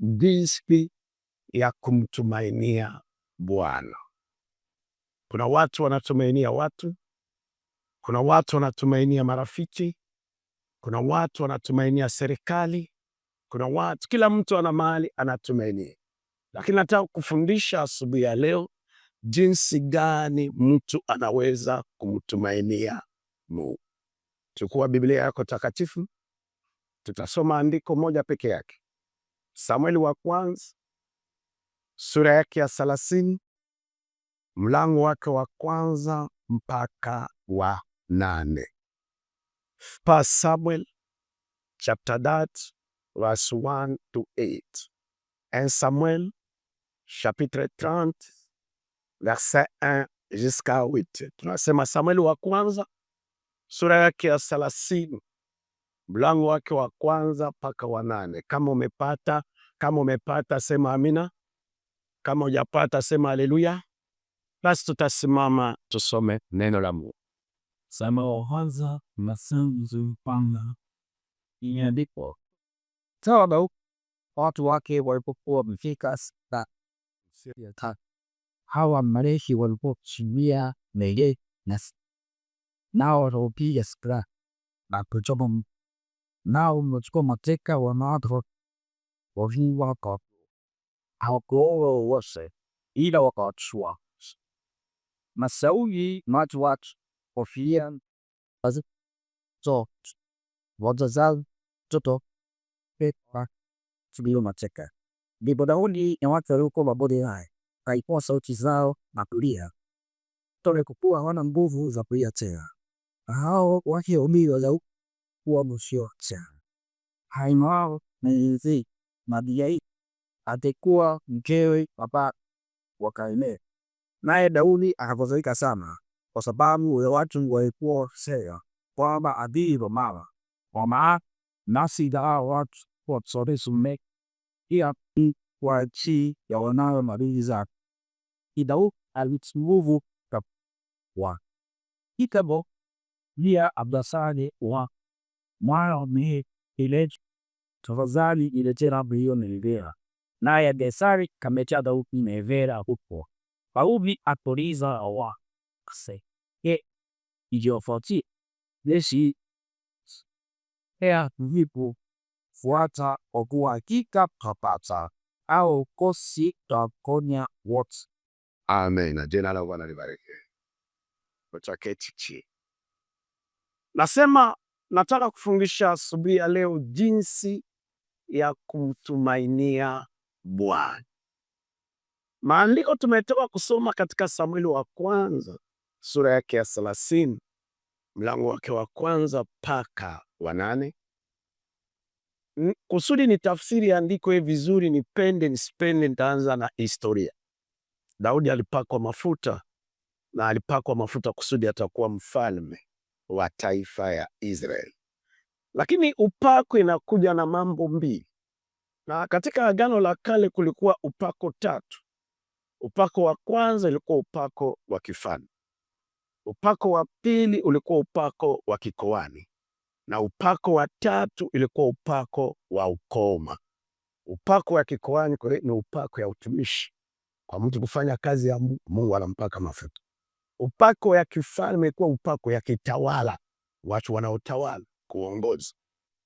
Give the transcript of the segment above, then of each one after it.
jinsi ya kumtumainia Bwana. Kuna watu wanatumainia watu, kuna watu wanatumainia marafiki, kuna watu wanatumainia serikali, kuna watu, kila mtu ana mahali anatumainia. Lakini nataka kufundisha asubuhi ya leo jinsi gani mtu anaweza kumtumainia Mungu. Chukua Biblia yako takatifu, tutasoma andiko moja peke yake. Samueli wa kwanza sura yake ya 30 mlango wake wa kwanza mpaka wa 8. First Samuel chapter 3 verse 1 to 8. Un Samuel chapitre 30 verset 1 jusqu'à 8. Tunasema Samueli wa kwanza sura yake ya 30 mlango wake wa kwanza mpaka wa 8. Kama umepata sema amina. Kama hujapata sema haleluya. Basi tutasimama tusome neno la Mungu. Samueli wa kwanza mlango panga imeandikwa. Sawa, watu wake walipokuwa wamefika hawa Amaleki walipokimbia Negevu nao wakapiga silaha na kuchoma nao wachukua mateka wanawake wawili hawakuoa wote ila wakawachukua. Na Sauli na watu wake wakafia wazazi watoto tulio mateka. Ndipo Daudi na watu waliokuwa pamoja naye wakaitoa sauti zao na kulia, kwa hawana nguvu za kulia tena. Hao wake wawili walikuwa mwisho sana. Haima wao na Yezebeli Abiaili atakuwa mkewe wa Karmeli. Naye Daudi akafadhaika sana kwa sababu wale watu walikuwa wakisema kwamba adui wa mama kwa maana nasi hao watu watusomeshe pia kwa chi ya wanawe mabili zake. Daudi alitumwa kwa Itabo pia Abdasani wa mwana wa Mehileti tafadhali iletee rambi hiyo Nevera. Naye Abisai kamletea Daudi Nevera huko. Daudi akauliza wa kase ijofuatia jeshi vipo fuata kwa kuwa hakika kapata au kosi takonya wote. Amen. Jina la Bwana libariki. Utaketi. Nasema nataka kufundisha asubuhi ya leo jinsi ya kumtumainia Bwana. Maandiko tumetoka kusoma katika Samueli wa kwanza sura yake ya 30 mlango wake wa kwanza mpaka wa 8. Kusudi ni tafsiri andiko hili vizuri, nipende nisipende, nitaanza na historia. Daudi alipakwa mafuta na alipakwa mafuta kusudi atakuwa mfalme wa taifa ya Israeli. Lakini upako inakuja na mambo mbili. Na katika Agano la Kale kulikuwa upako 3. Upako wa kwanza ulikuwa upako wa kifalme. Upako wa pili ulikuwa upako wa kikohani. Na upako wa 3 ulikuwa upako wa ukoma. Upako wa kikohani ni upako ya utumishi. Kwa mtu kufanya kazi ya Mungu anampaka mafuta. Upako ya kifalme ilikuwa upako ya kitawala, watu wanaotawala, kuongoza.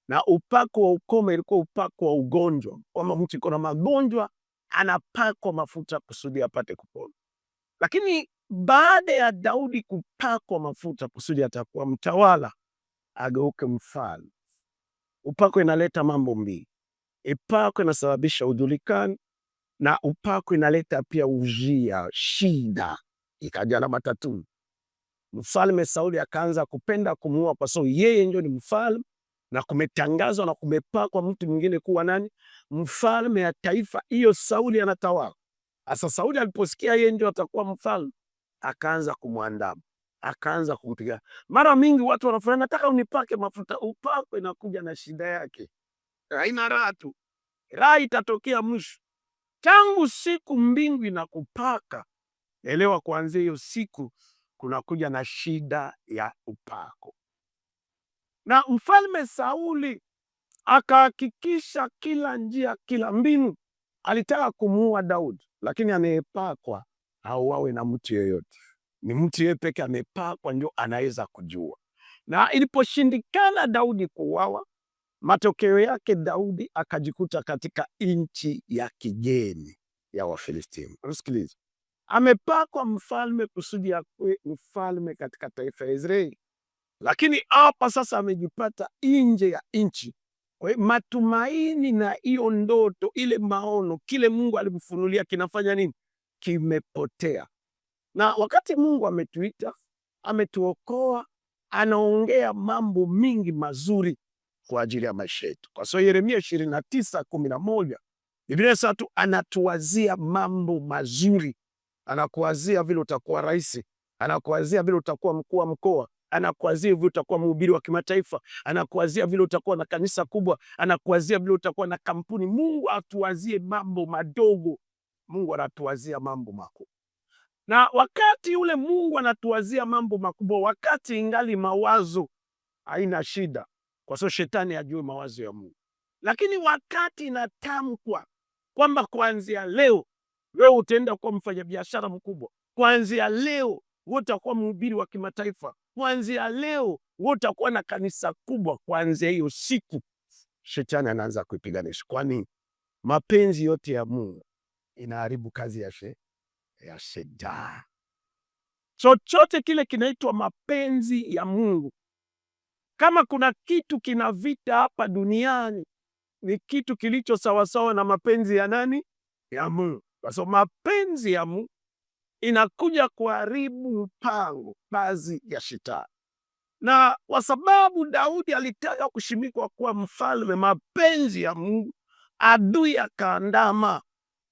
Na upako wa ukoma ilikuwa upako wa ugonjwa. Kama mtu iko na magonjwa anapakwa mafuta kusudi apate kupona. Lakini baada ya Daudi kupakwa mafuta kusudi atakuwa mtawala, ageuke mfalme, upako inaleta mambo mbili. Upako inasababisha ujulikani na upako inaleta pia ujia, shida, ikaja na matatu. Mfalme Sauli akaanza kupenda kumuua kwa sababu yeye ndio ni mfalme na kumetangazwa na kumepakwa mtu mwingine kuwa nani? Mfalme ya taifa hiyo. Sauli anatawala. Asa Sauli aliposikia yeye ndio atakuwa mfalme, akaanza kumwandama, akaanza kumpiga. Mara mingi watu wanafanya nataka unipake mafuta. Upako inakuja na shida yake. Haina raha tu. Raha itatokea mwisho. Tangu siku mbingu inakupaka, elewa kuanzia hiyo siku kunakuja na shida ya upako. Na mfalme Sauli akahakikisha kila njia, kila mbinu. Alitaka kumuua Daudi, lakini anayepakwa hauawe na mtu yeyote. Ni mtu yeye peke amepakwa ndio anaweza kujua. Na iliposhindikana Daudi kuuawa, matokeo yake Daudi akajikuta katika nchi ya kigeni ya Wafilistini. Usikilize, amepakwa mfalme kusudi akuwe mfalme katika taifa ya Israeli, lakini hapa sasa amejipata nje ya nchi. Kwa hiyo matumaini na hiyo ndoto, ile maono, kile Mungu alimfunulia kinafanya nini? Kimepotea. Na wakati Mungu ametuita, ametuokoa, anaongea mambo mingi mazuri kwa ajili ya maisha yetu. Kwa sababu Yeremia 29:11 Biblia inasema tu anatuwazia mambo mazuri. Anakuwazia vile utakuwa rais, anakuwazia vile utakuwa mkuu wa mkoa, anakuwazia vile utakuwa mhubiri wa kimataifa, anakuwazia vile utakuwa na kanisa kubwa, anakuwazia vile utakuwa na kampuni. Mungu atuwazie mambo madogo, Mungu anatuwazia mambo makubwa. Na wakati ule Mungu anatuwazia mambo makubwa, wakati ingali mawazo, haina shida, kwa sababu shetani hajui mawazo ya Mungu. Lakini wakati inatamkwa kwamba kuanzia leo wewe utaenda kuwa mfanyabiashara mkubwa, kuanzia leo wewe utakuwa mhubiri wa kimataifa, kuanzia leo wewe utakuwa na kanisa kubwa, kuanzia hiyo siku shetani anaanza kuipiganisha. Kwani mapenzi yote ya Mungu inaharibu kazi ya shetani. Chochote kile kinaitwa mapenzi ya Mungu. Kama kuna kitu kina vita hapa duniani, ni kitu kilicho sawasawa na mapenzi ya nani? Ya Mungu. Kwa sababu mapenzi ya Mungu inakuja kuharibu mpango, kazi ya shetani. Na kwa sababu Daudi alitaka kushimikwa kuwa mfalme, mapenzi ya Mungu, adui akaandama,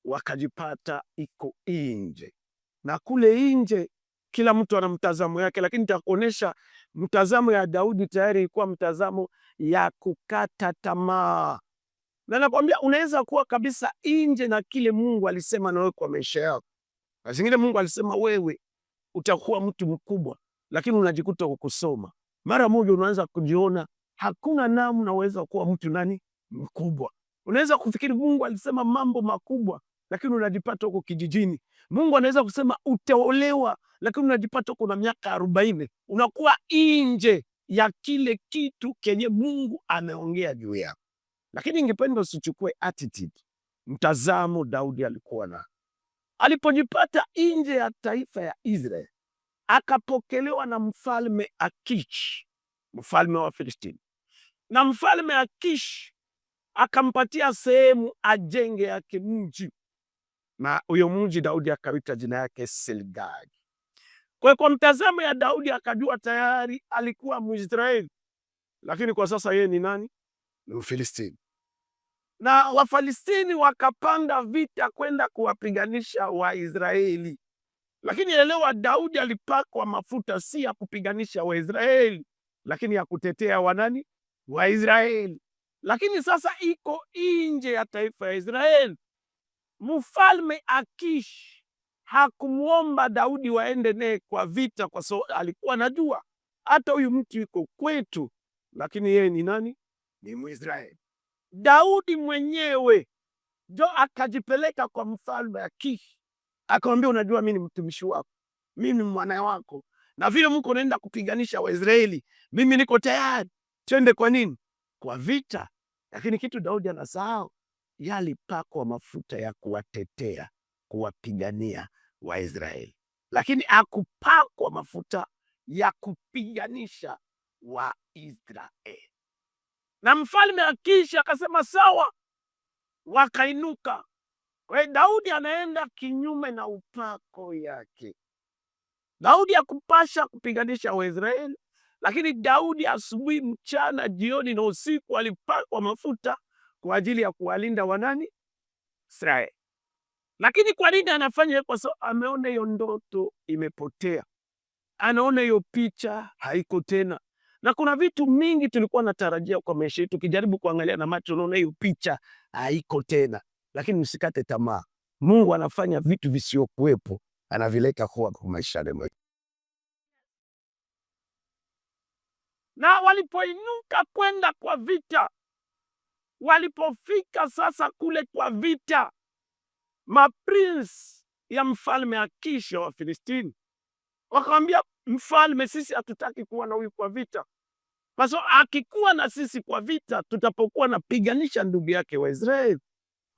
wakajipata iko nje. Na kule nje kila mtu ana mtazamo yake, lakini nitakuonesha mtazamo ya Daudi tayari ilikuwa mtazamo ya kukata tamaa. Na nakwambia unaweza kuwa kabisa nje na kile Mungu alisema na wewe kwa maisha yako. Na zingine Mungu alisema wewe utakuwa mtu mkubwa, lakini unajikuta ukusoma. Mara moja unaanza kujiona hakuna namna unaweza kuwa mtu nani mkubwa. Unaweza kufikiri Mungu alisema mambo makubwa, lakini unajipata huko kijijini. Mungu anaweza kusema utaolewa, lakini unajipata huko na miaka 40. Unakuwa nje ya kile kitu kenye Mungu ameongea juu yako. Lakini ningependa usichukue attitude, mtazamo Daudi alikuwa na. Alipojipata nje ya taifa ya Israeli, akapokelewa na mfalme Akish, mfalme wa Filistini. Na mfalme Akish akampatia sehemu ajenge yake mji. Na huyo mji Daudi akawita jina yake Silgadi. Kwa mtazamo ya Daudi akajua tayari alikuwa Mwisraeli, lakini kwa sasa yeye ni nani? Ni Mfilistini. Na Wafilistini wakapanda vita kwenda kuwapiganisha Waisraeli. Lakini elewa, Daudi alipakwa mafuta si ya kupiganisha Waisraeli, lakini ya kutetea wanani? Waisraeli. Lakini sasa iko nje ya taifa ya Israeli. Mfalme Akish hakumuomba Daudi waende naye kwa vita, kwa sababu alikuwa anajua hata huyu mtu yuko kwetu, lakini yeye ni nani? Ni Mwisraeli. Daudi mwenyewe ndio akajipeleka kwa mfalme Akish, akamwambia, unajua mimi ni mtumishi wako, mimi ni mwana wako, na vile mko naenda kupiganisha Waisraeli, mimi niko tayari, twende. Kwa nini? Kwa vita. Lakini kitu Daudi anasahau, yalipakwa mafuta ya kuwatetea, kuwapigania Waisraeli, lakini akupakwa mafuta ya kupiganisha Waisraeli. Na mfalme Akish akasema sawa, wakainuka. Kwa hiyo Daudi anaenda kinyume na upako yake. Daudi akupasha kupiganisha Waisraeli, lakini Daudi asubuhi, mchana, jioni na usiku alipakwa mafuta kwa ajili ya kuwalinda wanani? Israeli. Lakini kwa nini anafanya? Kwa sababu ameona hiyo ndoto imepotea, anaona hiyo picha haiko tena. Na kuna vitu mingi tulikuwa natarajia kwa maisha yetu, tukijaribu kuangalia na macho unaona hiyo picha haiko tena. Lakini msikate tamaa, Mungu anafanya vitu visiokuwepo, anavileta kuwa kwa maisha yetu. Na walipoinuka kwenda kwa vita, Walipofika sasa kule kwa vita, maprince ya mfalme Akisha wa Filistini wakamwambia mfalme, sisi hatutaki kuwa na huyu kwa vita, kwa sababu akikuwa na sisi kwa vita, tutapokuwa napiganisha ndugu yake wa Israeli,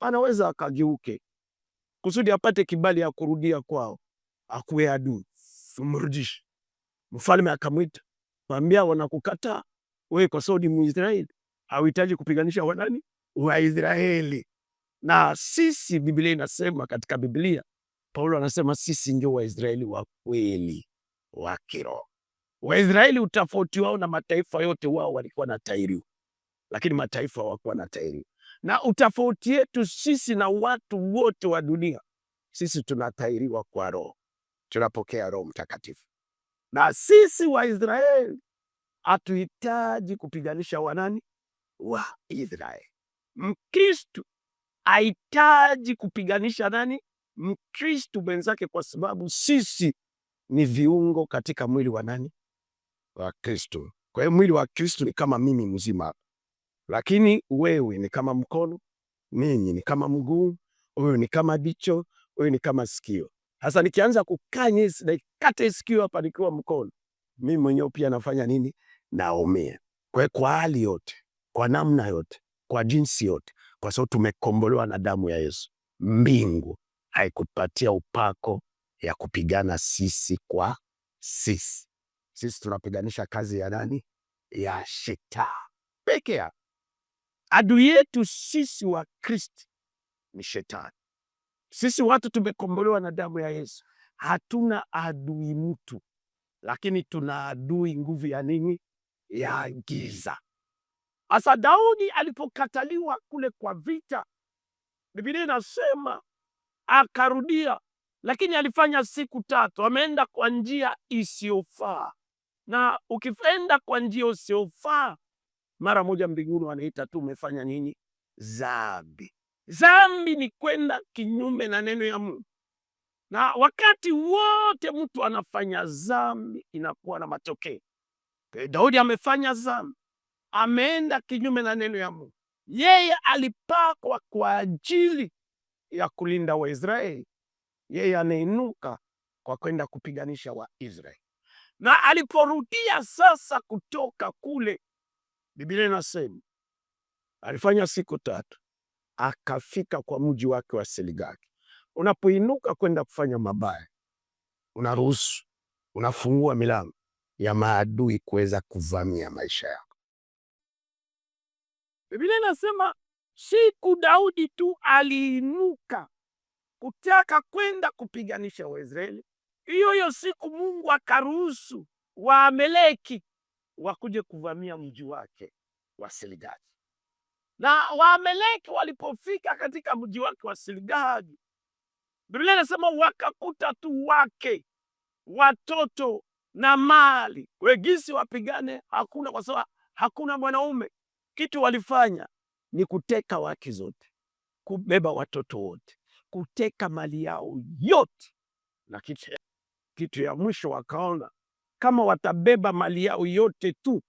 anaweza akageuke kusudi apate kibali ya kurudia kwao, akuwe adui, umrudishe. Mfalme akamwita, mwambia, wanakukataa wewe kwa sababu ni Mwisraeli, hauhitaji kupiganisha wanani? Waisraeli. Na sisi, Biblia inasema, katika Biblia Paulo anasema sisi ndio Waisraeli wa kweli wa kiroho. Waisraeli utofauti wao na mataifa yote, wao walikuwa na tairiwa, lakini mataifa hawakuwa na tairiwa. Na utofauti yetu sisi na watu wote wa dunia, sisi tunatairiwa kwa Roho, tunapokea Roho Mtakatifu. Na sisi Waisraeli hatuhitaji kupiganisha wanani? Wa Israeli. Mkristu hahitaji kupiganisha nani? Mkristu mwenzake, kwa sababu sisi ni viungo katika mwili wa nani? Wa Kristo. Kwa hiyo mwili wa Kristo ni kama mimi mzima, lakini wewe ni kama mkono, mimi ni kama mguu, wewe ni kama jicho, wewe ni kama sikio. Sasa nikianza kukanya na kate sikio hapa nikiwa mkono, mimi mwenyewe pia nafanya nini? Naumia. Kwa hali yote, kwa namna yote, kwa jinsi yote, kwa sababu tumekombolewa na damu ya Yesu. Mbingu haikupatia upako ya kupigana sisi kwa sisi. Sisi tunapiganisha kazi ya nani? Ya Shetani peke yake. Adui yetu sisi wa Kristo ni Shetani. Sisi watu tumekombolewa na damu ya Yesu. Hatuna adui mtu, lakini tuna adui nguvu ya nini? Ya giza. Asa Daudi alipokataliwa kule kwa vita, Biblia inasema akarudia, lakini alifanya siku 3. Ameenda kwa njia isiyofaa. Na ukienda kwa njia isiyofaa, mara moja mbinguni wanaita tu umefanya nini? Dhambi. Dhambi ni kwenda kinyume na neno ya Mungu. Na wakati wote mtu anafanya dhambi inakuwa na matokeo. Daudi amefanya dhambi, ameenda kinyume na neno ya Mungu. Yeye alipakwa kwa ajili ya kulinda Waisraeli. Yeye anainuka kwa kwenda kupiganisha Waisraeli. Na aliporudia sasa kutoka kule, Biblia inasema alifanya siku 3, akafika kwa mji wake wa Siklagi. Unapoinuka kwenda kufanya mabaya, unaruhusu, unafungua milango ya maadui kuweza kuvamia maisha yako. Biblia inasema siku Daudi tu aliinuka kutaka kwenda kupiganisha Waisraeli, hiyo siku Mungu akaruhusu Waamaleki wakuje kuvamia mji wake wa Siklagi. Na Waamaleki walipofika katika mji wake wa Siklagi, Biblia inasema wakakuta tu wake, watoto na mali. Wegisi wapigane hakuna, kwa sababu hakuna mwanaume. Kitu walifanya ni kuteka wake zote, kubeba watoto wote, kuteka mali yao yote. Na kitu ya mwisho wakaona kama watabeba mali yao yote tu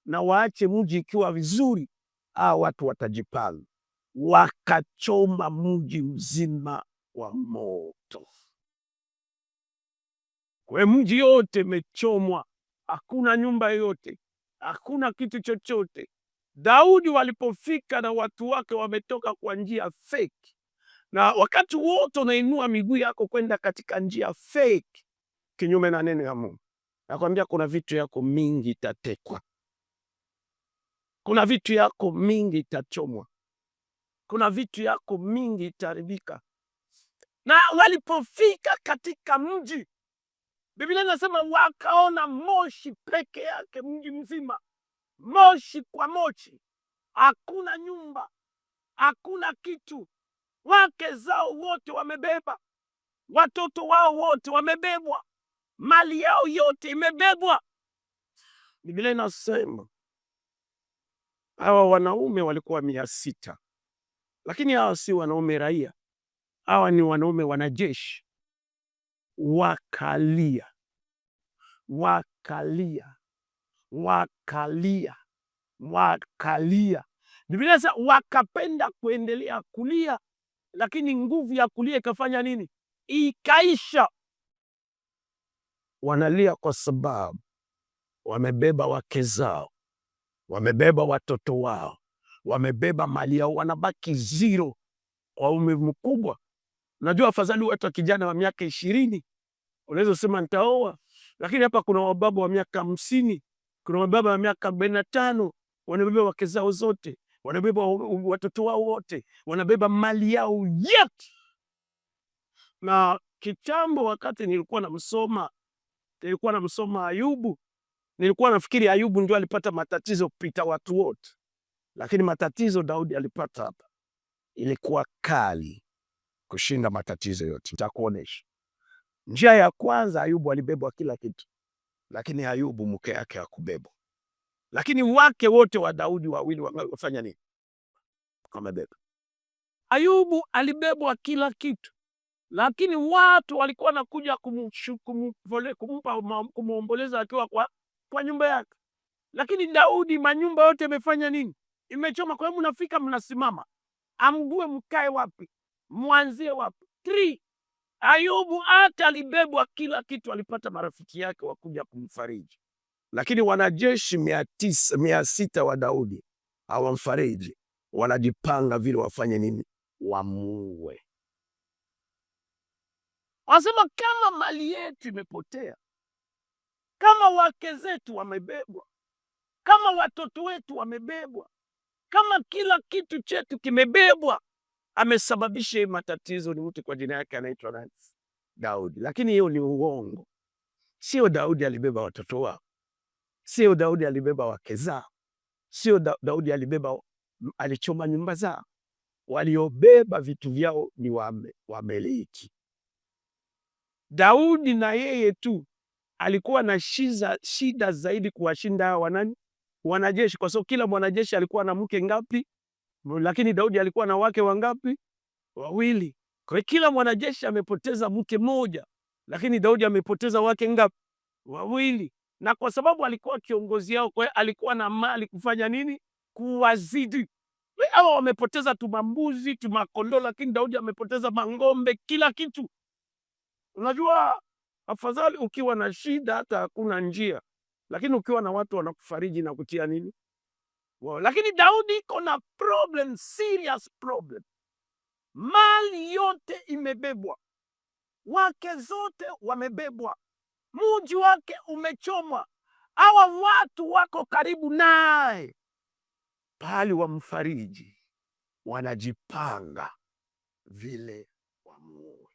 na waache mji ikiwa vizuri, watu watajipanga. Wakachoma mji mzima wa moto. Kwa mji yote imechomwa, hakuna nyumba yote, hakuna kitu chochote. Daudi walipofika na watu wake wametoka kwa njia fake, na wakati wote unainua miguu yako kwenda katika njia fake kinyume na neno ya Mungu, nakwambia kuna vitu yako mingi itatekwa, kuna vitu yako mingi itachomwa, kuna vitu yako mingi itaribika. Na walipofika katika mji, Biblia inasema wakaona moshi peke yake, mji mzima moshi kwa moshi, hakuna nyumba, hakuna kitu. Wake zao wote wamebeba, watoto wao wote wamebebwa, mali yao yote imebebwa. Biblia inasema hawa wanaume walikuwa 600, lakini hawa si wanaume raia, hawa ni wanaume wanajeshi. Wakalia, wakalia, wakalia, wakalia, Biblia inasema wakapenda kuendelea kulia, lakini nguvu ya kulia ikafanya nini? Ikaisha. Wanalia kwa sababu wamebeba wake zao, wamebeba watoto wao, wamebeba mali yao, wanabaki zero kwa umri mkubwa. Unajua afadhali watu wa kijana wa miaka 20 unaweza kusema nitaoa, lakini hapa kuna wababa wa miaka 50, kuna wababa wa miaka 45, wanabeba wake zao zote, wanabeba watoto wao wote, wanabeba mali yao yote. Na kitambo wakati nilikuwa namsoma Ayubu, nilikuwa nafikiri Ayubu ndio alipata matatizo kupita watu wote, lakini matatizo Daudi alipata hapa ilikuwa kali kushinda matatizo yote. Nitakuonesha. Njia ya kwanza, Ayubu alibebwa kila kitu, lakini Ayubu mke yake hakubebwa. Lakini wake wote wa Daudi wawili wafanya nini? Wamebeba. Ayubu alibebwa kila kitu, lakini watu walikuwa nakuja kumuomboleza akiwa kwa nyumba yake. Lakini Daudi manyumba yote imefanya nini? Imechoma. Kwa hiyo mnafika mnasimama, amgue mkae wapi? Mwanzie wapi? 3. Ayubu hata alibebwa kila kitu, alipata marafiki yake wakuja kumfariji, lakini wanajeshi 600 wa Daudi hawamfariji, wanajipanga vile wafanye nini? Wamuue. Wasema kama mali yetu imepotea, kama wake zetu wamebebwa, kama watoto wetu wamebebwa, kama kila kitu chetu kimebebwa, amesababisha matatizo ni mtu kwa jina yake anaitwa nani? Daudi. Lakini hiyo ni uongo. Sio Daudi alibeba watoto wao, sio Daudi alibeba wake zao, sio Daudi alichoma nyumba zao. Waliobeba vitu vyao ni Waamaleki. Daudi na yeye tu alikuwa na shida zaidi kuwashinda wanajeshi, kwa sababu kila mwanajeshi alikuwa na mke ngapi? Lakini Daudi alikuwa na wake wangapi? 2. Kwa hiyo kila mwanajeshi amepoteza mke mmoja, lakini Daudi amepoteza wake ngapi? 2. Na kwa sababu alikuwa kiongozi yao, kwa hiyo alikuwa na mali kufanya nini? Kuwazidi. Hao wamepoteza tumambuzi, tumakondoo, lakini Daudi amepoteza mangombe, kila kitu. Unajua, afadhali ukiwa na shida hata hakuna njia, lakini ukiwa na watu wanakufariji na kutia nini? Wow. Lakini Daudi iko na problem, serious problem. Mali yote imebebwa, wake zote wamebebwa, mji wake umechomwa. Hawa watu wako karibu naye, pali wamfariji, wanajipanga vile wamuue.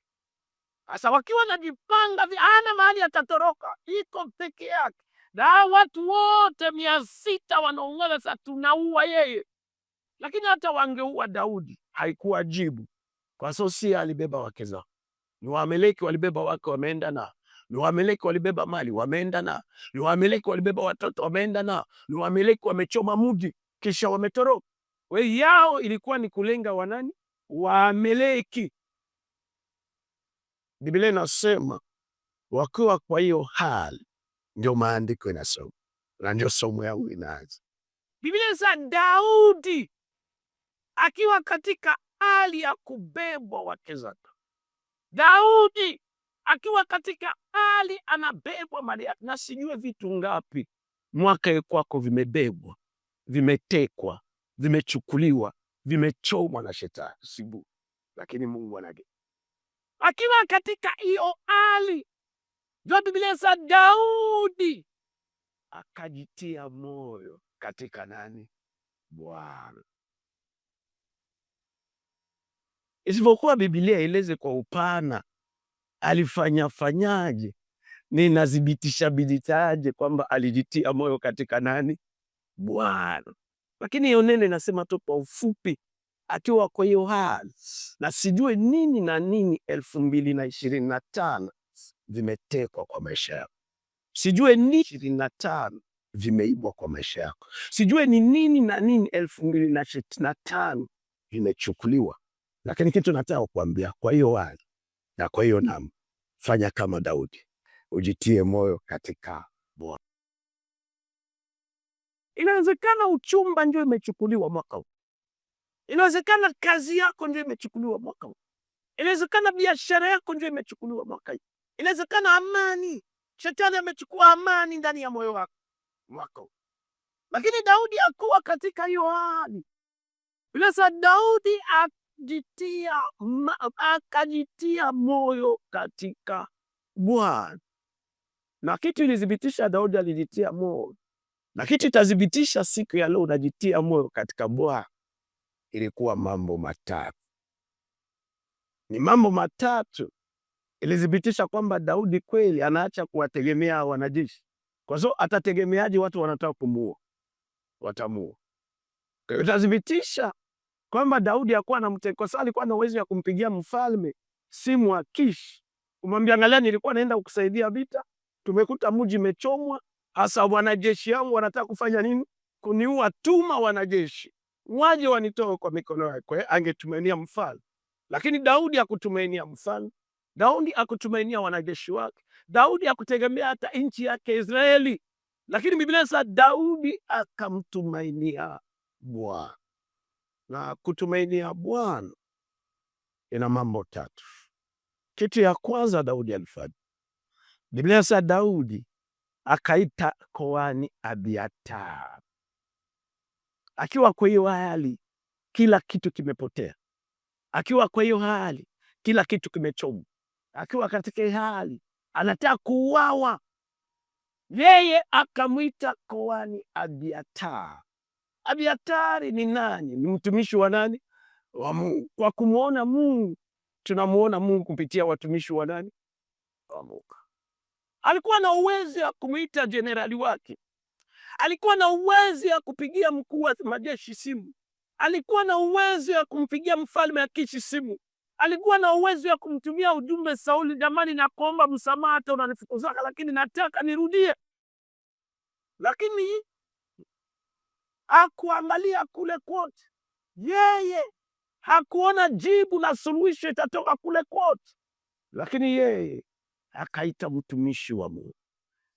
Sasa wakiwa wanajipanga, hana mahali atatoroka, iko peke yake. Na watu wote 600 wanaungana, sasa tunaua yeye. Lakini hata wangeua Daudi haikuwa jibu, kwa sababu si alibeba wake zao. Ni Waamaleki walibeba wake, wameenda na. Ni Waamaleki walibeba mali, wameenda na. Ni Waamaleki walibeba watoto, wameenda na. Ni Waamaleki wamechoma mji kisha wametoroka. Wewe yao ilikuwa ni kulenga wanani? Waamaleki. Biblia inasema wakiwa kwa hiyo hali, ndio maandiko inasoma, na ndio somo yangu inaanza. Biblia inasema Daudi akiwa katika hali ya kubebwa wake zake, Daudi akiwa katika hali anabebwa mali yake. Na sijue vitu ngapi mwaka kwako vimebebwa, vimetekwa, vimechukuliwa, vimechomwa na shetani, sibu. Lakini Mungu anage. Akiwa katika hiyo hali, ndio Biblia inasema Daudi akajitia moyo katika nani? Bwana. Isipokuwa Biblia ileze kwa upana alifanyaje, ninadhibitisha biditaje kwamba alijitia moyo katika nani? Bwana. Lakini hiyo neno inasema tu kwa ufupi, akiwa kwa hiyo hali. Na sijue nini na nini 2025 vimetekwa kwa maisha yako. Sijue ni 25 vimeibwa kwa maisha yako. Sijue ni nini na nini 2025 vimechukuliwa. Lakini kitu nataka kukuambia, kwa hiyo hali na kwa hiyo namu, fanya kama Daudi, ujitie moyo katika Bwana. Inawezekana uchumba ndio imechukuliwa mwaka huu. Inawezekana kazi yako ndio imechukuliwa mwaka huu. Inawezekana biashara yako ndio imechukuliwa mwaka huu. Inawezekana amani, shetani amechukua amani ndani ya moyo wako mwaka huu. Lakini Daudi hakuwa katika hiyo hali. Sasa Daudi akajitia moyo katika Bwana. Na kitu ilithibitisha Daudi alijitia moyo. Na kitu itathibitisha siku ya leo unajitia moyo katika Bwana. Ilikuwa mambo matatu. Ni mambo matatu ilithibitisha kwamba Daudi kweli anaacha kuwategemea wanajeshi. Kwa sababu atategemeaje watu wanataka kumuua? Watamuua. Kwa hiyo itathibitisha kwamba Daudi hakuwa anamtegemea, kwa sababu alikuwa na uwezo wa kumpigia mfalme simu Akishi, kumwambia angalia, nilikuwa naenda kukusaidia vita, tumekuta mji umechomwa, hasa wanajeshi wangu wanataka kufanya nini? Kuniua. Tuma wanajeshi waje wanitoe kwa mikono yako. Kwa hiyo angetumainia mfalme. Lakini Daudi hakutumainia mfalme. Daudi hakutumainia wanajeshi wake. Daudi hakutegemea hata nchi yake Israeli. Lakini Biblia inasema Daudi akamtumainia Bwana. Na kutumainia Bwana ina mambo tatu. Kitu ya kwanza Daudi alifanya, Biblia inasema Daudi akaita kuhani Abiathari. Akiwa kwa hiyo hali kila kitu kimepotea. Akiwa kwa hiyo hali kila kitu kimechomwa. Akiwa katika hali anataka kuuawa, yeye akamwita kuhani Abiathari. Abiathari ni nani? Ni mtumishi wa nani? Wa Mungu. Kwa kumuona Mungu, tunamuona Mungu kupitia watumishi wa nani? Wa Mungu. Alikuwa na uwezo wa kumuita jenerali wake. Alikuwa na uwezo wa kupigia mkuu wa majeshi simu. Alikuwa na uwezo wa kumpigia mfalme Akishi simu. Alikuwa na uwezo wa kumtumia ujumbe Sauli, jamani, nakuomba msamaha, hata unanifukuza lakini nataka nirudie. Lakini hakuangalia kule kote. Yeye hakuona jibu na suluhisho itatoka kule kote. Lakini yeye akaita mtumishi wa Mungu.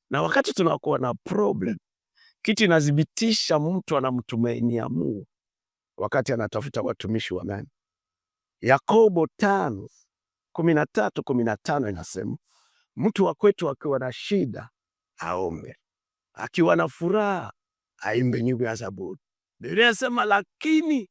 Na wakati tunakuwa na problem, kitu inadhibitisha mtu anamtumainia Mungu wakati anatafuta watumishi wa nani? Yakobo 5:13-15 inasema, mtu wa kwetu akiwa na shida aombe, akiwa na furaha aimbe nyimbo ya Zaburi. Biblia inasema lakini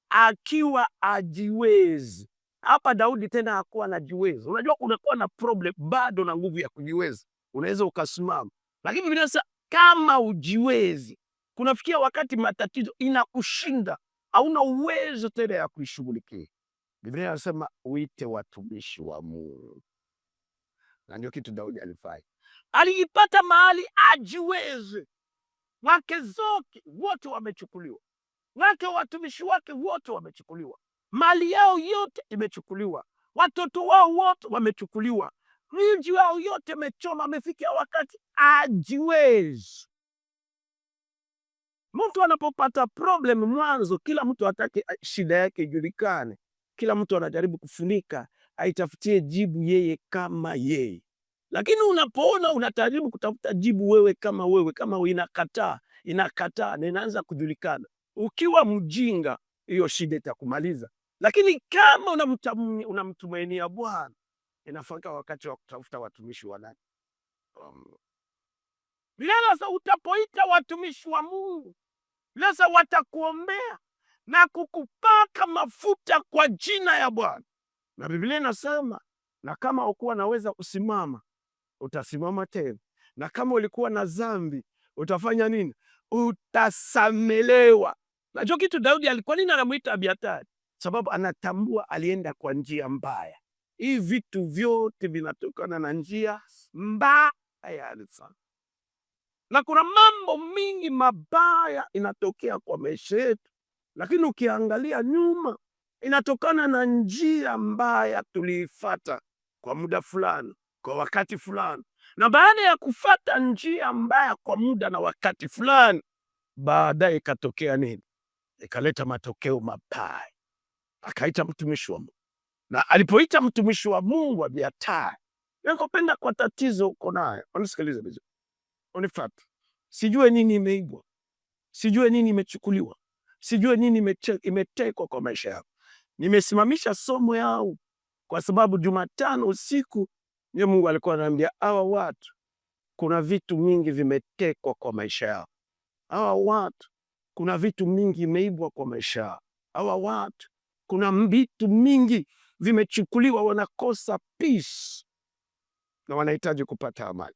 akiwa ajiwezi. Hapa Daudi tena hakuwa anajiweza. Unajua unakuwa na problem bado na nguvu ya kujiweza, unaweza ukasimama. Lakini Biblia inasema kama ujiwezi, kunafikia wakati matatizo inakushinda, hauna uwezo tena ya kuishughulikia. Biblia inasema uite watumishi wa Mungu. Na ndio kitu Daudi alifanya. Alijipata mahali ajiweze. Wake zote wote wamechukuliwa. Wake watumishi wake wote wamechukuliwa. Mali yao yote imechukuliwa. Watoto wao wote wamechukuliwa. Miji wao yote imechoma. Amefikia wakati ajiweze. Mtu anapopata problem mwanzo, kila mtu hataki shida yake ijulikane. Kila mtu anajaribu kufunika, aitafutie jibu yeye kama yeye. Lakini unapoona unajaribu kutafuta jibu wewe, kama inakataa na inaanza kujulikana, ukiwa mjinga, hiyo shida itakumaliza. Lakini kama unamtumainia Bwana, inafika wakati wa kutafuta watumishi wa nani? Sasa utapoita watumishi wa Mungu, sasa watakuombea na kukupaka mafuta kwa jina ya Bwana. Na Biblia inasema, na kama ukuwa naweza kusimama, utasimama tena. Na kama ulikuwa na dhambi, utafanya nini? Utasamelewa. Najua kitu Daudi alikuwa nini anamuita Abiathari? Sababu anatambua alienda kwa njia mbaya. Hii vitu vyote vinatokana na njia mbaya sana. Na kuna mambo mingi mabaya inatokea kwa maisha yetu, lakini ukiangalia nyuma inatokana na njia mbaya tuliifuata kwa muda fulani, kwa wakati fulani. Na baada ya kufuata njia mbaya kwa muda na wakati fulani, baadaye ikatokea nini? Ikaleta matokeo mabaya. Akaita mtumishi wa Mungu. Na alipoita mtumishi wa Mungu Abiathari, nikopenda kwa tatizo uko nayo, unisikilize vizuri. Unifuate. Sijue nini imeibwa. Sijue nini imechukuliwa. sijue nini imetekwa kwa maisha yako. Nimesimamisha somo yao kwa sababu Jumatano usiku Mungu alikuwa ananiambia hawa watu kuna vitu mingi vimetekwa kwa maisha yao. Hawa watu kuna vitu mingi imeibwa kwa maisha yao. Hawa watu kuna vitu mingi vimechukuliwa, wanakosa peace na wanahitaji kupata amani.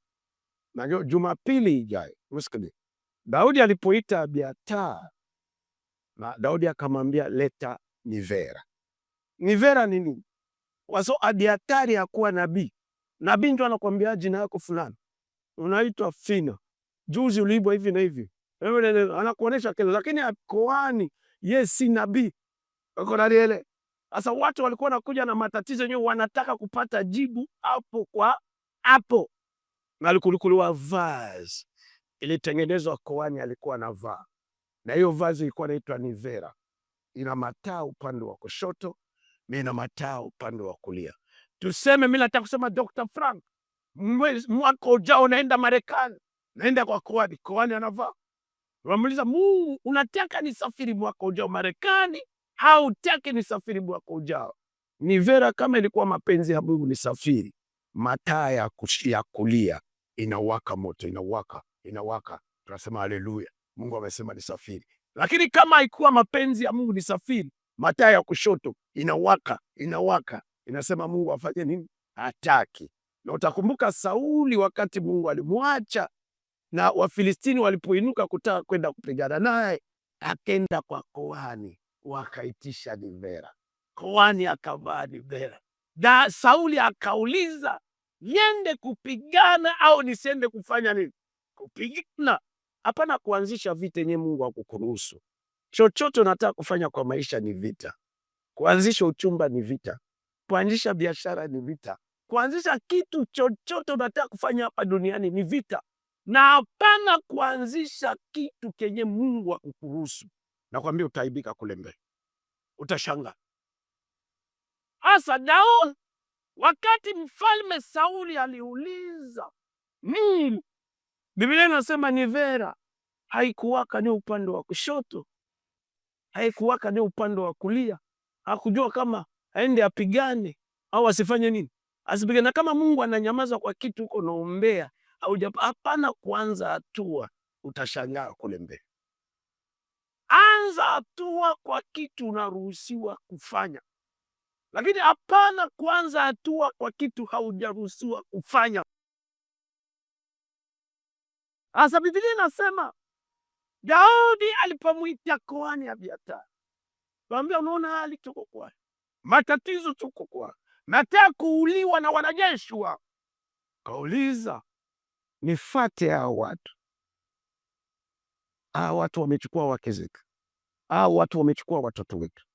Na Jumapili ijayo msikilizaji, Daudi alipoita Abiathari, na Daudi akamwambia leta nivera. Nivera ni nini? Waso Abiathari hakuwa nabii. Nabii ndio anakuambia jina lako fulani, unaitwa Fina, juzi uliibwa hivi na hivi, anakuonesha kile. Lakini koani yeye si nabii. Uko naliele? Sasa watu walikuwa wanakuja na matatizo yenyewe, wanataka kupata jibu hapo kwa hapo. Na kulikuwa vazi ilitengenezwa koani alikuwa anavaa, na hiyo vazi ilikuwa inaitwa nivera. Ina mataa upande wa kushoto na ina mataa upande wa kulia. Tuseme mimi nataka kusema Dr. Frank, mwaka ujao naenda Marekani, naenda kwa koani. Koani anavaa. Wamuuliza, Mungu unataka nisafiri mwaka ujao Marekani au utaki nisafiri mwaka ujao? Nivera kama ilikuwa mapenzi ya Mungu nisafiri, mataa ya kulia inawaka moto, inawaka. Tunasema haleluya, Mungu amesema nisafiri. Lakini kama haikuwa mapenzi ya Mungu nisafiri, mataa ya kushoto inawaka, inasema Mungu afanye nini? Hataki. Na utakumbuka Sauli wakati Mungu alimwacha na Wafilistini walipoinuka kutaka kwenda kupigana naye, akenda kwa koani, wakaitisha nivera. Koani akavaa nivera. Na Sauli akauliza, niende kupigana au nisiende kufanya nini? Kupigana. Hapana kuanzisha vita yenye Mungu hakukuruhusu. Chochote unataka kufanya kwa maisha ni vita. Kuanzisha uchumba ni vita. Kuanzisha biashara ni vita. Kuanzisha kitu chochote unataka kufanya hapa duniani ni vita. Na hapana kuanzisha kitu kenye Mungu hakukuruhusu. Nakwambia utaibika kule mbele. Utashangaa. Asa Daudi, wakati mfalme Sauli aliuliza, Biblia inasema nivera haikuwaka ni upande wa kushoto, haikuwaka ni upande wa kulia. Hakujua kama aende apigane au asifanye nini, asipigane. Na kama Mungu ananyamaza kwa kitu uko naombea au hapana kuanza hatua, utashangaa kule mbele. Anza hatua kwa kitu unaruhusiwa kufanya, lakini hapana kuanza hatua kwa kitu haujaruhusiwa kufanya. Asa Biblia inasema Daudi alipomwita koani Abiathari, kaambia unaona hali tuko kwa, matatizo tuko kwa, nataka kuuliwa na wanajeshi wao. Kauliza, nifate hao watu. Hao watu wamechukua wake zetu, hao watu wamechukua watoto wetu,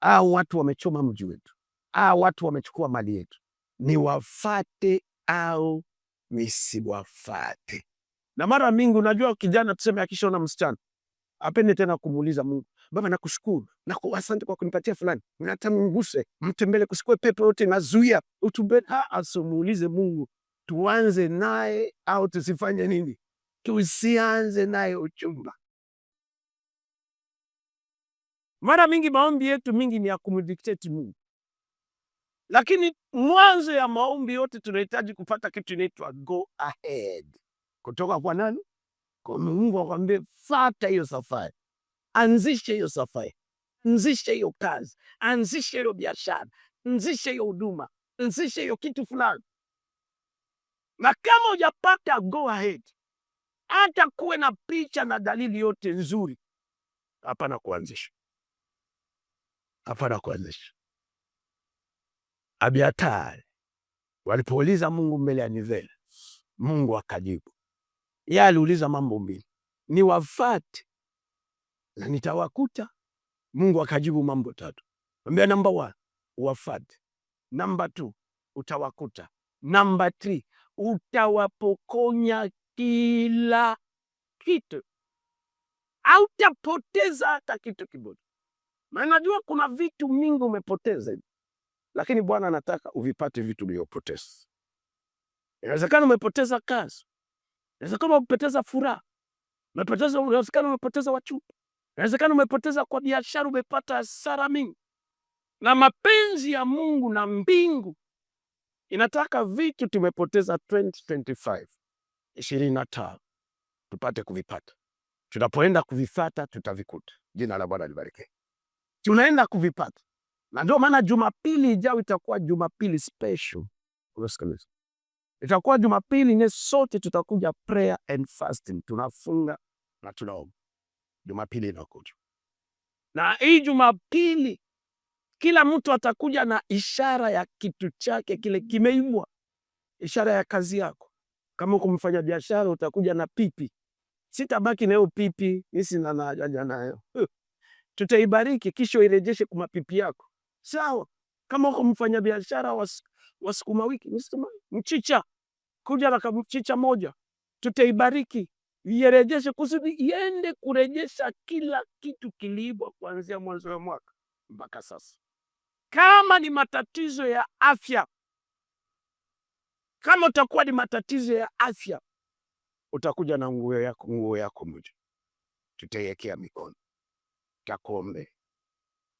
hao watu wamechoma mji wetu, hao watu wamechukua mali yetu, niwafate au nisiwafate? Na mara mingi unajua kijana tuseme akishaona msichana apende tena kumuuliza Mungu, Baba nakushukuru, asante kwa kunipatia fulani, natamguse mtembele, kusikue pepo yote nazuia utubeni. Asimuulize Mungu tuanze naye au tusifanye nini, tusianze naye uchumba. Mara mingi maombi yetu mingi ni ya kumdictate Mungu, lakini mwanzo ya maombi yote tunahitaji kupata kitu inaitwa go ahead kutoka kwa nani? Kwa Mungu. Akwambie fata hiyo safari, anzishe hiyo safari, anzishe hiyo kazi, anzishe hiyo biashara, anzishe hiyo huduma, anzishe hiyo kitu fulani. Na kama hujapata go ahead, hata kuwe na picha na dalili yote nzuri, hapana kuanzisha, hapana kuanzisha. Abiathari walipouliza Mungu mbele ya nivera, Mungu akajibu. Yeye aliuliza mambo mbili, niwafate na nitawakuta? Mungu akajibu mambo tatu. Ambia number 1, wafate. Number 2, utawakuta. Number 3, utawapokonya kila kitu. Hautapoteza hata kitu kimoja. Na najua kuna vitu mingi umepoteza, lakini Bwana anataka uvipate vitu ulivyopoteza. Inawezekana umepoteza kazi, inawezekana umepoteza furaha, inawezekana umepoteza wachumba, Inawezekana umepoteza kwa biashara, umepata hasara mingi. Na mapenzi ya Mungu na mbingu inataka vitu tumepoteza 2025 25 tupate kuvipata. Tunapoenda kuvifata tutavikuta. Jina la Bwana libarikiwe. Tunaenda kuvipata. Na ndio maana Jumapili ijayo itakuwa Jumapili special. Unasikiliza? Itakuwa Jumapili nye sote tutakuja prayer and fasting. Tunafunga na tunaomba. Jumapili inakuja. Na hii Jumapili kila mtu atakuja na ishara ya kitu chake kile kimeibwa. Ishara ya kazi yako. Kama uko mfanya biashara utakuja na pipi. Sitabaki na hiyo pipi, hisi na haja nayo. Tutaibariki kisha irejeshe kwa mapipi yako. Sawa? Kama uko mfanya biashara wa sukuma wiki, mchicha, kuja na mchicha moja. Tutaibariki, irejeshe kusudi iende kurejesha kila kitu kiliibwa kuanzia mwanzo wa mwaka mpaka sasa. Kama ni matatizo ya afya, kama utakuwa ni matatizo ya afya, utakuja na nguo yako moja. Tutaiwekea mikono. Takuombe.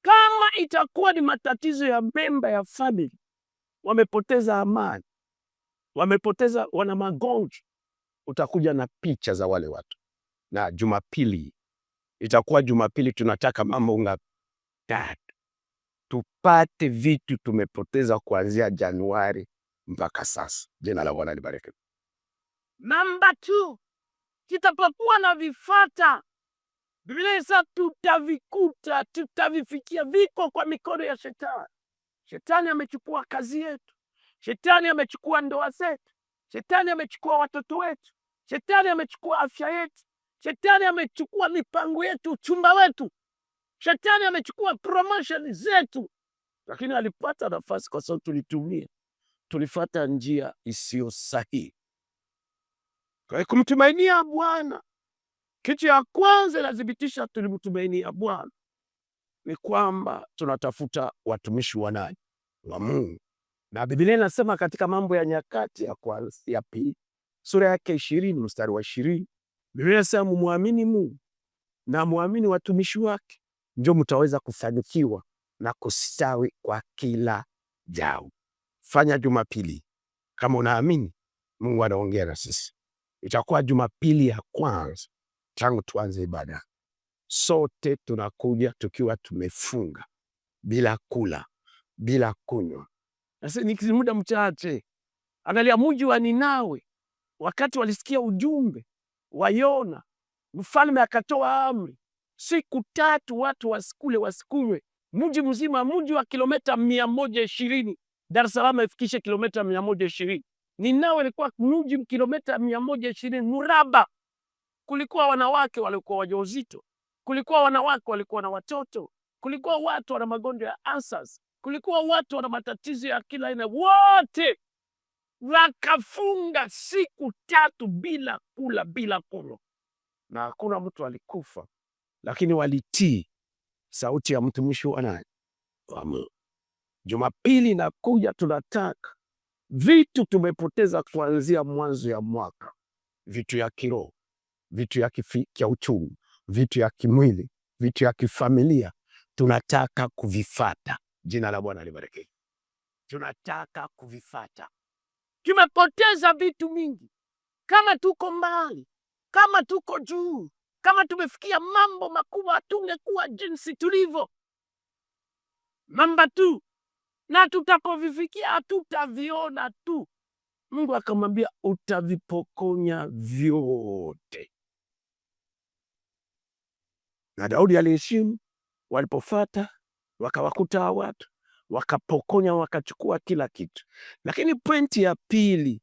Kama itakuwa ni matatizo ya memba ya family, wamepoteza amani, wana magonjwa, utakuja na picha za wale watu. Na Jumapili itakuwa Jumapili tunataka mambo ngapi? Tupate vitu tumepoteza kuanzia Januari mpaka sasa. Jina la Bwana libarikiwe. Namba 2, kitapokuwa na vifata, Biblia inasema tutavikuta, tutavifikia, viko kwa mikono ya shetani. Shetani amechukua kazi yetu. Shetani amechukua ndoa zetu. Shetani amechukua watoto wetu. Shetani amechukua afya yetu. Shetani amechukua mipango yetu, uchumba wetu. Shetani amechukua promotion zetu. Lakini alipata nafasi kwa sababu tulifuata njia isiyo sahihi. Kwa kumtumainia Bwana, kitu ya kwanza inathibitisha tulimtumainia Bwana ni kwamba tunatafuta watumishi wa nani? Wa Mungu. Na Biblia inasema katika Mambo ya Nyakati ya kwanza ya pili sura yake 20 mstari wa 20, Biblia inasema muamini Mungu na muamini watumishi wake, ndio mtaweza kufanikiwa na kustawi kwa kila jambo. Fanya Jumapili kama unaamini Mungu anaongea na sisi. Itakuwa Jumapili ya kwanza tangu tuanze ibada. Sote tunakuja tukiwa tumefunga, bila kula, bila kunywa. Sasa ni muda mchache. Angalia mji wa Ninawi, wakati walisikia ujumbe wa Yona, mfalme akatoa amri, siku 3 watu wasikunywe. Mji mzima, mji wa kilomita 120. Dar es Salaam ifikishe kilomita 120. Ninawi ilikuwa mji kilomita 120 mraba. Kulikuwa wanawake walikuwa wajawazito, kulikuwa wanawake walikuwa na watoto, kulikuwa watu wana magonjwa ya ansas, kulikuwa watu wana matatizo ya kila aina. Wote wakafunga siku 3 bila kula, bila kunywa, na hakuna mtu alikufa, lakini walitii sauti ya mtumishi wa nani? Wa Mungu. Jumapili inakuja, tunataka vitu tumepoteza kuanzia mwanzo ya mwaka, vitu ya kiroho, vitu ya uchumi, vitu ya kimwili, vitu ya kifamilia, tunataka kuvifata. Jina la Bwana libarikiwe. Tunataka kuvifata. Tumepoteza vitu mingi. Kama tuko mbali, kama tuko juu, kama tumefikia mambo makubwa, hatungekuwa jinsi tulivyo. Namba 2, na tutapovifikia hatutaviona tu. Mungu akamwambia utavipokonya vyote. Na Daudi aliheshimu, walipofata wakawakuta watu, wakapokonya, wakachukua kila kitu. Lakini pointi ya pili,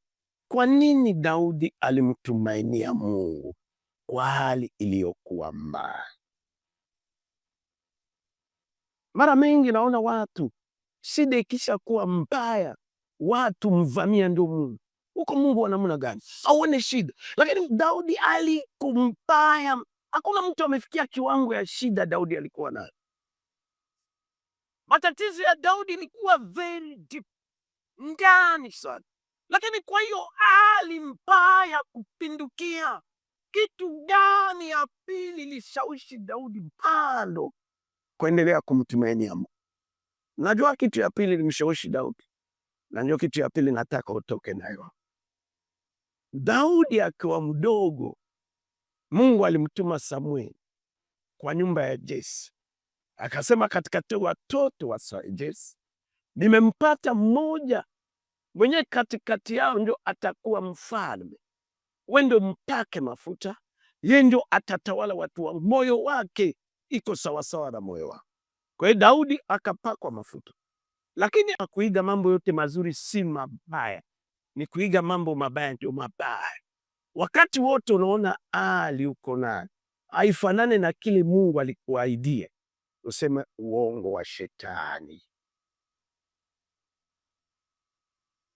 kwa nini Daudi alimtumainia Mungu kwa hali iliyokuwa mbaya? Mara mengi naona watu shida ikisha kuwa mbaya, watu mvamia ndio Mungu. Huko Mungu ana namna gani? Aone shida. Lakini Daudi alikumbaya. Hakuna mtu amefikia kiwango ya shida Daudi alikuwa nayo. Matatizo ya Daudi ilikuwa very deep, ndani sana. Lakini kwa hiyo hali mbaya kupindukia, Kitu gani ya pili lishawishi Daudi bado kuendelea kumtumainia Mungu? Najua kitu ya pili limshawishi Daudi, na ndio kitu ya pili nataka utoke nayo. Daudi akiwa mdogo, Mungu alimtuma Samueli kwa nyumba ya Jese, akasema katikati watoto wa Jese nimempata mmoja mwenye katikati yao ndio atakuwa mfalme. Wewe ndio mpake mafuta, yeye ndio atatawala watu wa moyo wake iko sawasawa na moyo wako. Kwa hiyo Daudi akapakwa mafuta, lakini akuiga mambo yote mazuri si mabaya, ni kuiga mambo mabaya ndio mabaya. Wakati wote unaona hali uko nayo haifanane na kile Mungu alikuahidia, useme uongo wa shetani.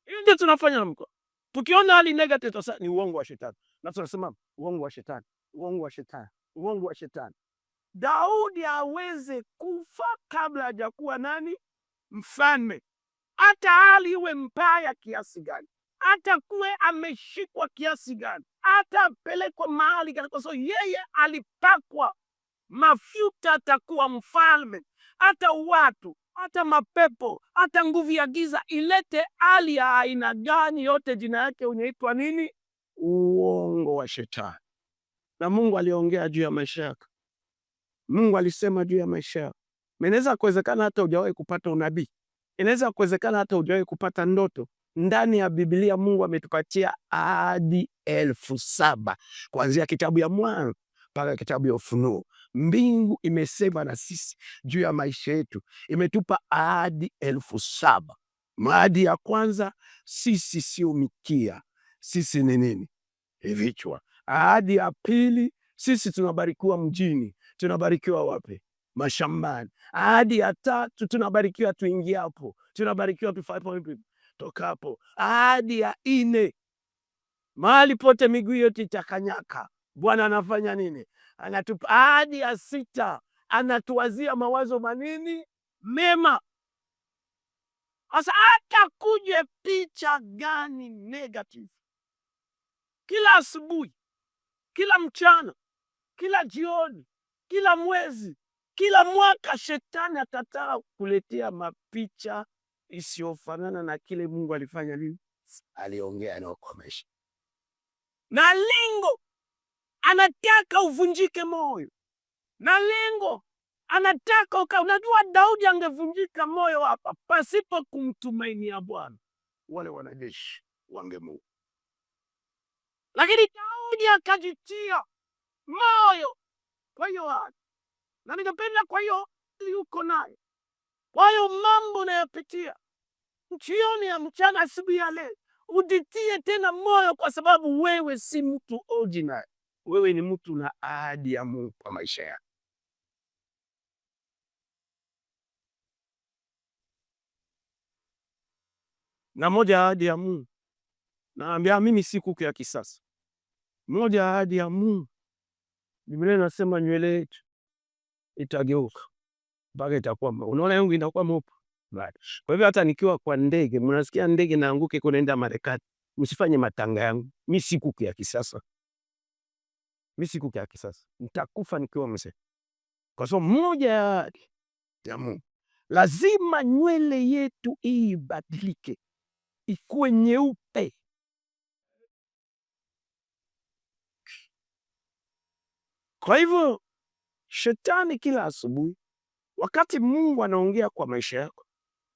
Hiyo ndio tunafanya mko. Tukiona hali negative sasa ni uongo wa shetani. Na tunasema uongo wa shetani, uongo wa shetani, uongo wa shetani. Daudi aweze kufa kabla hajakuwa nani? Mfalme. Hata hali iwe mbaya kiasi gani, hata kuwe ameshikwa kiasi gani, hata apelekwa mahali gani, kwa sababu yeye alipakwa mafuta atakuwa mfalme. Hata watu, hata mapepo, hata nguvu ya giza ilete hali ya aina gani, yote jina yake unaitwa nini? Uongo wa shetani. Na Mungu aliongea juu ya maisha yako. Mungu alisema juu ya maisha yako. Inaweza kuwezekana hata hujawahi kupata unabii. Inaweza kuwezekana hata hujawahi kupata ndoto. Ndani ya Biblia Mungu ametupatia ahadi 7,000 kuanzia kitabu ya Mwanzo mpaka kitabu ya Ufunuo. Mbingu imesema na sisi juu ya maisha yetu, imetupa ahadi 7,000. Ahadi ya kwanza, sisi sio mikia, sisi ni nini? Vichwa. Ahadi ya pili, sisi tunabarikiwa mjini. Tunabarikiwa wapi? Mashambani. Ahadi ya tatu, tunabarikiwa tuingie hapo, tunabarikiwa toka hapo. Ahadi ya 4, mahali pote miguu yote itakanyaka, Bwana anafanya nini? Anatupa. Ahadi ya 6, anatuwazia mawazo manini? Mema. Sasa hata kuje picha gani negative, kila asubuhi, kila mchana, kila jioni, kila mwezi, kila mwaka, shetani atataka kuletea mapicha isiyofanana na kile Mungu alifanya nini? Aliongea na kukomesha. Na lengo anataka uvunjike moyo. Na lengo anataka unajua, Daudi angevunjika moyo hapa pasipo kumtumainia Bwana, wale wanajeshi wangemuua. Lakini Daudi akajitia moyo. Kwa hiyo na ningependa, kwa hiyo yuko naye, kwa hiyo mambo nayapitia jioni ya mchana, asubuhi ya leo, ujitie tena moyo, kwa sababu wewe si mtu ordinary. Wewe ni mtu na ahadi ya Mungu kwa maisha yako. Na moja ahadi ya Mungu, naambia mimi si kuku ya kisasa. Moja ahadi ya Mungu, Biblia inasema nywele yetu itageuka mpaka itakuwa, unaona yangu inakuwa mweupe. Kwa hivyo hata nikiwa kwa ndege, mnasikia ndege naanguke kunaenda Marekani, msifanye matanga yangu. Mimi si kuku ya kisasa. Mimi si kuku ya kisasa. Nitakufa nikiwa mzee. Kwa sababu moja ya Mungu, lazima nywele yetu ibadilike, ikuwe nyeupe. Kwa hivyo shetani kila asubuhi, wakati Mungu anaongea kwa maisha yako,